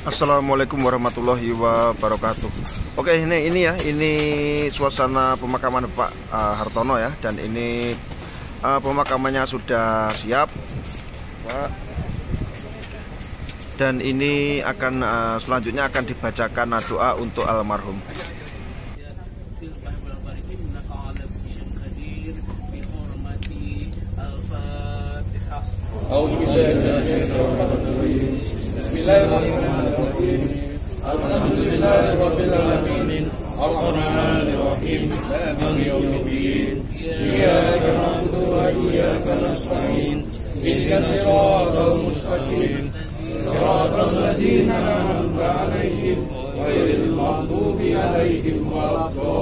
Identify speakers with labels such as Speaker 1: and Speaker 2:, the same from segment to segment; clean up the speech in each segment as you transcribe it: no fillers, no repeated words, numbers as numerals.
Speaker 1: Assalamualaikum warahmatullahi wabarakatuh. Oke, ini suasana pemakaman Pak Hartono ya, dan ini pemakamannya sudah siap, Pak. Dan ini akan selanjutnya akan dibacakan doa untuk almarhum.
Speaker 2: Bismillahirrahmanirrahim. Alhamdulillahirabbil alamin. Arrahmanir rahim. Maliki yaumiddin. Iyyaka na'budu wa iyyaka nasta'in. Ihdinas siratal mustaqim. Siratal ladzina an'amta 'alaihim ghairil maghdubi 'alaihim waladdallin.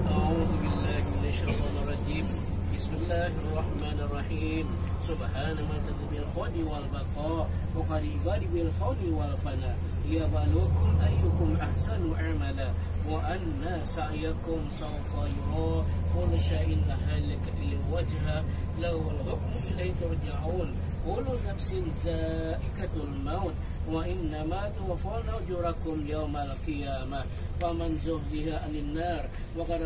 Speaker 3: A'udzu billahi minasyaitonir rajim. Bismillahirrahmanirrahim. Subhana man tasbihul khawdi wal baqa wa qaribadi bil khawdi wal fana yabluukum ayyukum ahsanu amala wa anna sa'yakum sawfa yura kullu shay'in halaka illa wajha lawal hukmu ilayhi turja'un kullu nafsin za'iqatul maut wa innama tuwaffawna ujurakum yawmal qiyamah faman zuhziha 'anil nar wa qad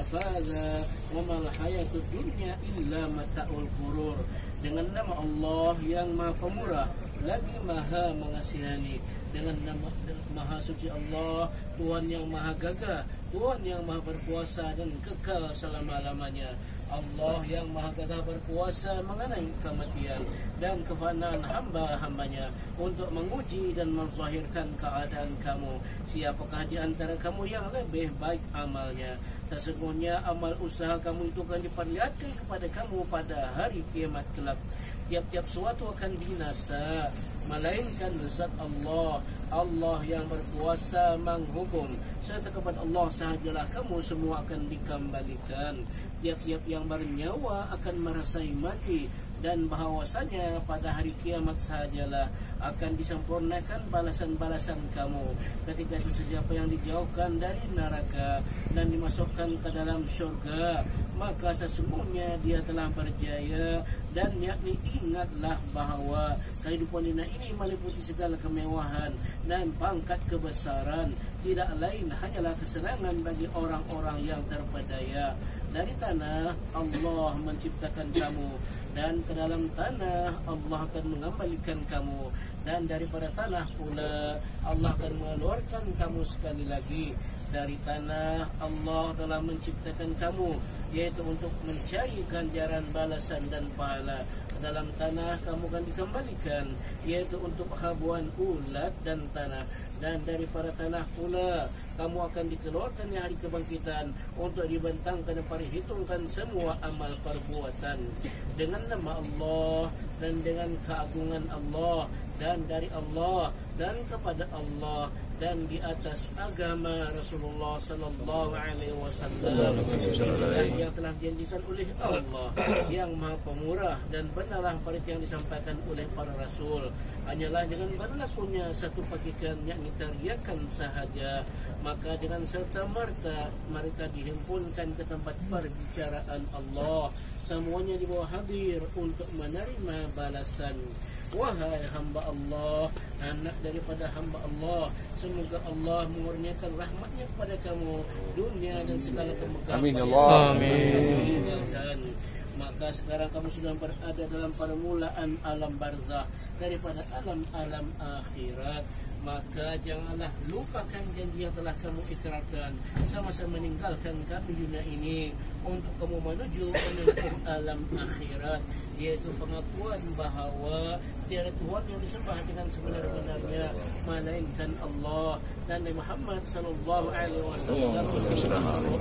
Speaker 3: faza wa mal hayatud dunya illa mata'ul ghurur. Dengan nama Allah yang Maha Pemurah lagi Maha Mengasihani, dengan nama Maha Suci Allah, Tuhan yang Maha Gagah, Tuhan yang Maha Berkuasa dan kekal selama-lamanya. Allah yang Maha Gagah berkuasa mengenai kematian dan kefanaan hamba-hambanya untuk menguji dan menzahirkan keadaan kamu. Siapakah di antara kamu yang lebih baik amalnya? Sesungguhnya amal usaha kamu itu akan diperlihatkan kepada kamu pada hari kiamat kelak. Tiap-tiap suatu akan binasa, melainkan zat Allah, Allah yang berkuasa menghukum. Serta kepada Allah sahajalah kamu semua akan dikembalikan. Tiap-tiap yang bernyawa akan merasai mati, dan bahawasanya pada hari kiamat sahajalah akan disempurnakan balasan-balasan kamu. Ketika itu sesiapa yang dijauhkan dari neraka dan dimasukkan ke dalam syurga, maka sesungguhnya dia telah berjaya. Dan yakni ingatlah bahawa kehidupan dunia ini meliputi segala kemewahan dan pangkat kebesaran. Tidak lain hanyalah kesenangan bagi orang-orang yang terpedaya. Dari tanah Allah menciptakan kamu, dan ke dalam tanah Allah akan mengembalikan kamu, dan daripada tanah pula Allah akan mengeluarkan kamu sekali lagi. Dari tanah Allah telah menciptakan kamu, yaitu untuk mencari ganjaran balasan dan pahala. Ke dalam tanah kamu akan dikembalikan, yaitu untuk habuan ulat dan tanah. Dan daripada tanah pula kamu akan dikeluarkan di hari kebangkitan untuk dibentangkan dan perhitungkan semua amal perbuatan. Dengan nama Allah dan dengan keagungan Allah, dan dari Allah dan kepada Allah, dan di atas agama Rasulullah sallallahu alaihi wasallam yang telah dijanjikan oleh Allah yang Maha Pemurah, dan benarlah seperti yang disampaikan oleh para rasul. Hanyalah dengan berlakunya satu pakikan, yakni teriakan sahaja, maka dengan serta-merta mereka dihimpunkan ke tempat perbicaraan Allah. Semuanya dibawa hadir untuk menerima balasan. Wahai hamba Allah, anak daripada hamba Allah, semoga Allah mengurniakan rahmatnya kepada kamu dunia dan segala kemegahan.
Speaker 2: Amin ya Allah.
Speaker 3: Amin. Maka sekarang kamu sudah berada dalam permulaan alam barzah, daripada alam-alam akhirat. Maka janganlah lupakan janji yang telah kamu ikrarkan sama-sama meninggalkan kami dunia ini untuk kamu menuju alam akhirat, yaitu pengakuan bahawa tiada Tuhan yang disembah dengan sebenar-benarnya melainkan Allah, dan Nabi Muhammad sallallahu alaihi wasallam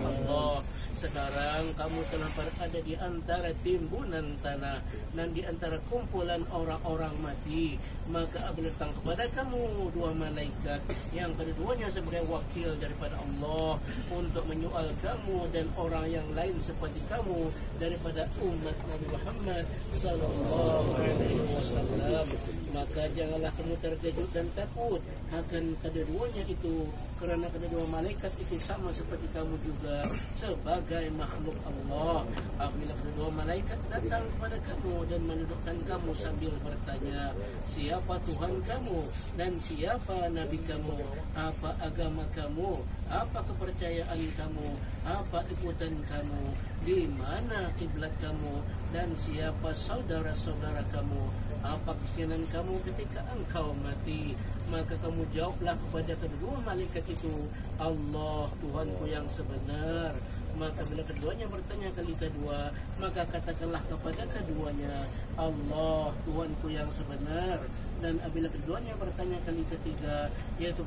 Speaker 3: Allah. Sekarang kamu telah berada di antara timbunan tanah dan di antara kumpulan orang-orang mati. Maka apabila datang kepada kamu dua malaikat yang keduanya sebagai wakil daripada Allah untuk menyoal kamu dan orang yang lain seperti kamu daripada umat Nabi Muhammad sallallahu alaihi wasallam, maka janganlah kamu terkejut dan takut akan kedua-duanya itu, kerana kedua malaikat itu sama seperti kamu juga sebagai makhluk Allah. Apabila kedua malaikat datang kepada kamu dan mendudukkan kamu sambil bertanya, siapa Tuhan kamu dan siapa Nabi kamu, apa agama kamu, apa kepercayaan kamu, apa ikutan kamu, di mana kiblat kamu, dan siapa saudara-saudara kamu, apa keyakinan kamu ketika engkau mati, maka kamu jawablah kepada kedua malaikat itu, Allah Tuhanku yang sebenar. Maka bila keduanya bertanya kali kedua, maka katakanlah kepada keduanya, Allah Tuhanku yang sebenar. Dan apabila keduanya bertanya kali ketiga, yaitu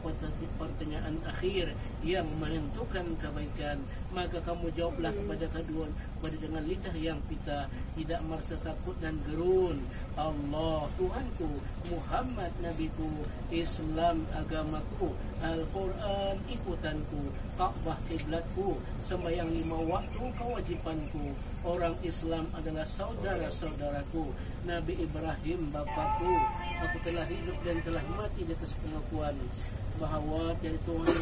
Speaker 3: pertanyaan akhir yang menentukan kebaikan, maka kamu jawablah kepada kedua dengan lidah yang pita, tidak merasa takut dan gerun, Allah Tuhanku, Muhammad Nabiku, Islam agamaku, Al-Quran ikutanku, Ka'bah kiblatku, sembahyang 5 waktu kewajipanku, orang Islam adalah saudara-saudaraku, Nabi Ibrahim bapakku, aku telah hidup dan telah mati di atas pengakuan bahawa dari Tuhan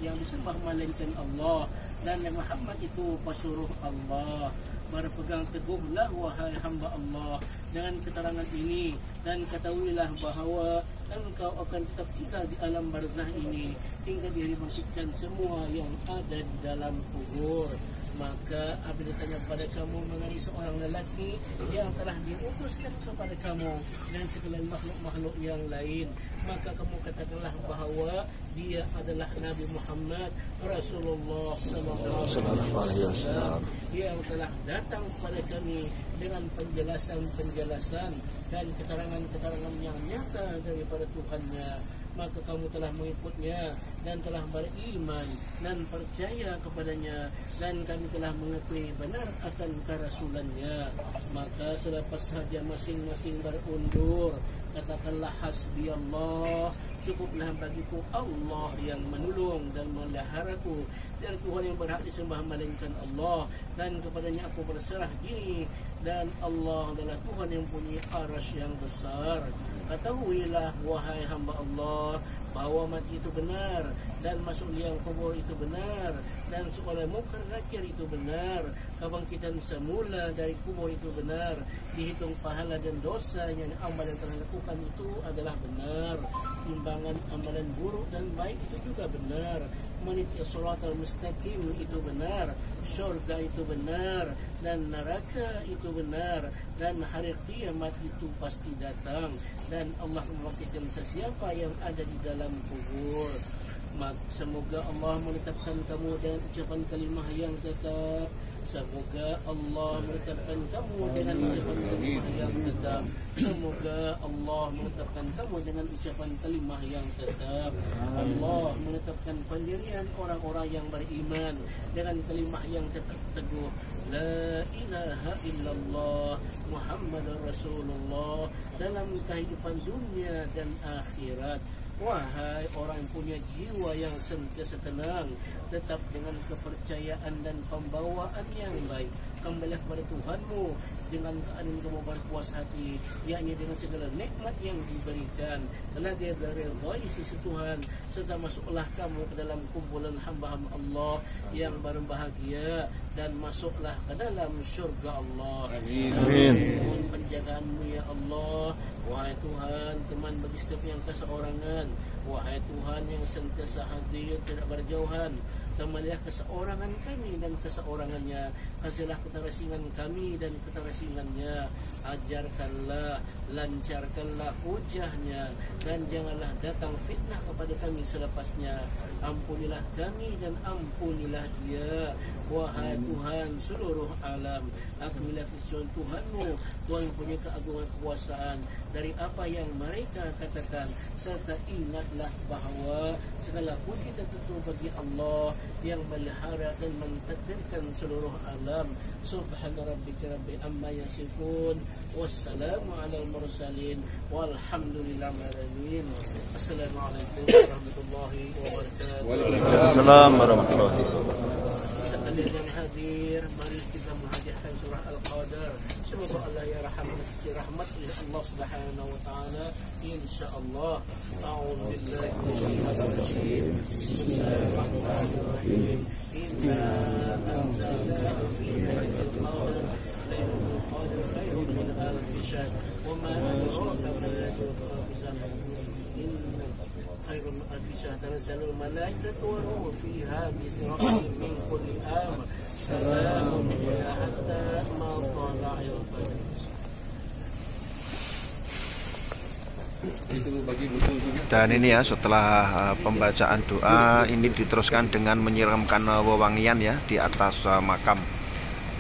Speaker 3: yang disembah melainkan Allah, dan Nabi Muhammad itu pesuruh Allah. Berpegang teguhlah wahai hamba Allah dengan keterangan ini, dan ketahuilah bahawa engkau akan tetap tinggal di alam barzah ini hingga dibangkitkan semua yang ada di dalam kubur. Maka apabila ditanya kepada kamu mengenai seorang lelaki yang telah diutuskan kepada kamu dan segala makhluk-makhluk yang lain, maka kamu katakanlah bahawa dia adalah Nabi Muhammad Rasulullah sallallahu alaihi wasallam yang telah datang kepada kami dengan penjelasan-penjelasan dan keterangan-keterangan yang nyata daripada Tuhannya. Maka kamu telah mengikutnya dan telah beriman dan percaya kepadanya, dan kami telah mengetahui benar akan kerasulannya. Maka selepas saja masing-masing berundur, katakanlah hasbi Allah, cukuplah bagiku Allah yang menolong dan memeliharaku dari Tuhan yang berhak disembah melainkan Allah, dan kepadanya aku berserah diri, dan Allah adalah Tuhan yang punya arasy yang besar. Ketahuilah wahai hamba Allah bahawa mati itu benar, dan masuk liang kubur itu benar, dan soal mungkar nakir itu benar, kebangkitan semula dari kubur itu benar, dihitung pahala dan dosa yang amal yang telah lakukan itu adalah benar, timbangan amalan buruk dan baik itu juga benar, meniti shiratal mustaqim itu benar, syurga itu benar, dan neraka itu benar, dan hari kiamat itu pasti datang, dan Allah membangkitkan sesiapa yang ada di dalam kubur. Semoga Allah menetapkan kamu dengan ucapan kalimah yang tetap. Semoga Allah menetapkan kamu dengan ucapan kalimah yang tetap. Semoga Allah menetapkan kamu dengan ucapan kalimah yang tetap. Allah menetapkan pendirian orang-orang yang beriman dengan kalimah yang tetap teguh. La ilaha illallah Muhammadur Rasulullah dalam kehidupan dunia dan akhirat. Wahai orang yang punya jiwa yang sentiasa tenang, tetap dengan kepercayaan dan pembawaan yang baik, kembalilah kepada Tuhanmu dengan keadaan kamu berpuas hati, yakni dengan segala nikmat yang diberikan, telah dia beridai sisi Tuhan, serta masuklah kamu ke dalam kumpulan hamba-hamba Allah yang berbahagia, dan masuklah ke dalam syurga Allah. Amin. Mohon penjagaanmu ya Allah. Wahai Tuhan, teman bagi setiap yang keseorangan. Wahai Tuhan yang sentiasa hadir, tidak berjauhan, kembalilah keseorangan kami dan keseorangannya. Kasihlah keterasingan kami dan keterasingannya. Ajarkanlah, lancarkanlah hujahnya, dan janganlah datang fitnah kepada kami selepasnya. Ampunilah kami dan ampunilah dia. Wahai Tuhan seluruh alam, akuilah kesucian Tuhanmu, Tuhan yang punya keagungan kekuasaan dari apa yang mereka katakan, serta ingatlah bahawa segala puji tertentu bagi Allah yang melihara dan mentadbirkan seluruh alam. Subhana rabbika rabbil amma yasifun, wassalamu alal mursalin, walhamdulillahi alamin. Assalamualaikum warahmatullahi wabarakatuh.
Speaker 1: Waalaikumsalam warahmatullahi wabarakatuh.
Speaker 3: hadir yang hadir, mari kita menghadiahkan surah Al-Qadar. Semoga Allah ya rahmat oleh Allah Subhanahu wa taala insyaallah. A'udzu billahi minasyaitonir rajim. Bismillahirrahmanirrahim. Inna anzalnahu fi lailatul qadr. Lailatul qadr khairun min alfi syahr. Wa ma adraka ma lailatul qadr. Inna khairun min alfi syahr. Tanazzalul malaikatu wa ruhu fiha bi-izni rabbihim min kulli amr. Salamun hiya hatta matla'il fajr.
Speaker 1: Dan ini ya, setelah pembacaan doa ini diteruskan dengan menyiramkan wewangian ya di atas makam.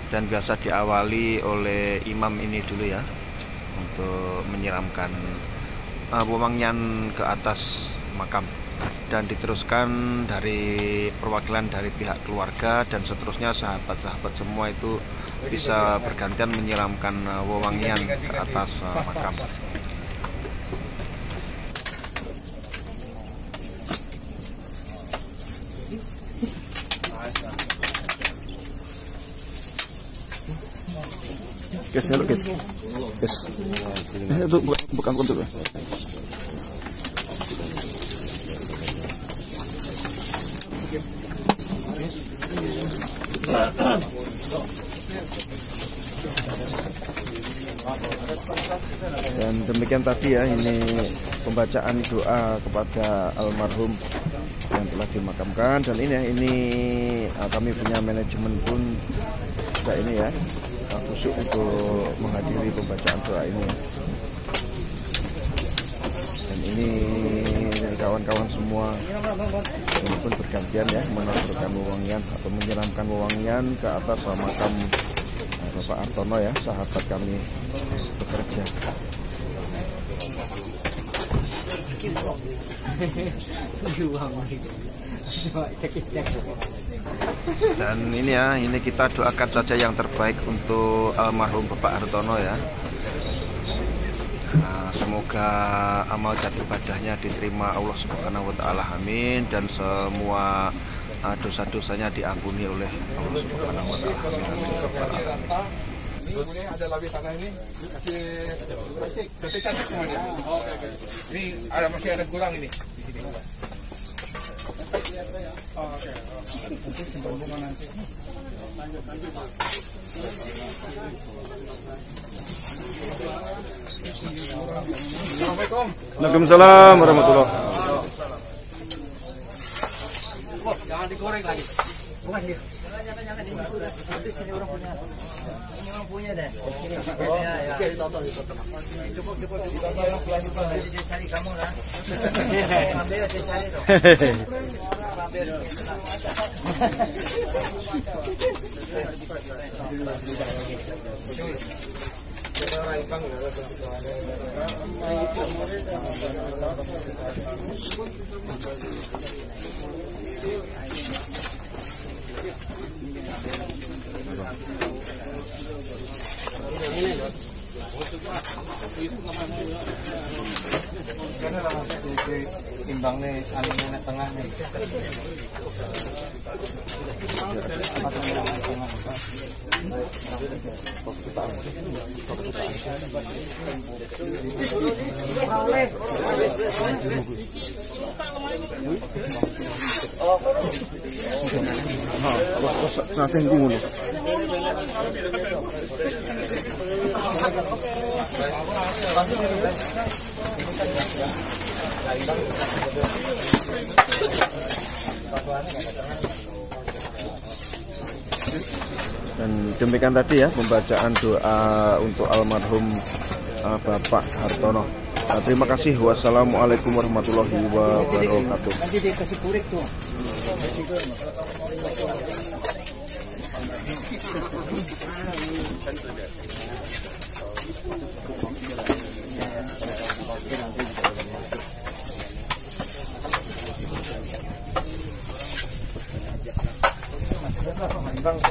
Speaker 1: Dan biasa diawali oleh imam ini dulu ya untuk menyiramkan wewangian ke atas makam, dan diteruskan dari perwakilan dari pihak keluarga dan seterusnya sahabat-sahabat semua itu bisa bergantian menyiramkan wewangian ke atas makam.
Speaker 2: Guys, halo guys. Guys. Itu bukan untuk.
Speaker 1: Dan demikian tadi ya, ini pembacaan doa kepada almarhum yang telah dimakamkan. Dan ini kami punya manajemen pun juga ini ya, khusus untuk menghadiri pembacaan doa ini. Dan ini kawan-kawan semua ini pun bergantian ya menaburkan wewangian atau menyiramkan wewangian ke atas makam Bapak Hartono ya, sahabat kami bekerja. Dan ini ya, ini kita doakan saja yang terbaik untuk almarhum Bapak Hartono ya. Semoga amal dan ibadahnya diterima Allah Subhanahu wa taala, amin, dan semua dosa-dosanya diampuni oleh Allah Subhanahu wa taala.
Speaker 2: Ini boleh ada lebih tanah ini kasih cantik semua dia. Ini ada masih ada kurang ini di sini. Oke. Nanti sambungan nanti. Assalamualaikum.
Speaker 1: Waalaikumsalam warahmatullahi.
Speaker 3: Jangan digoreng lagi. Bukan dia. Jangan sudah. Nanti sini orang punya. Ini orang punya deh. Ini ya. Oke, ditonton. Cukup. Dia cari kamu lah. Ambil dia cari dong. Ambil.
Speaker 2: Timbang nih, alumni tengah nih.
Speaker 1: Natin dulu. Dan demikian tadi ya pembacaan doa untuk almarhum Bapak Hartono. Terima kasih. Wassalamualaikum warahmatullahi wabarakatuh.
Speaker 3: Nanti dia kasih kurik tuh. Bang,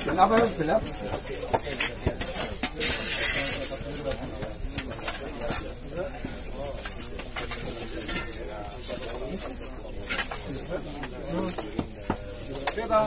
Speaker 2: Kenapa harus gelap? Kita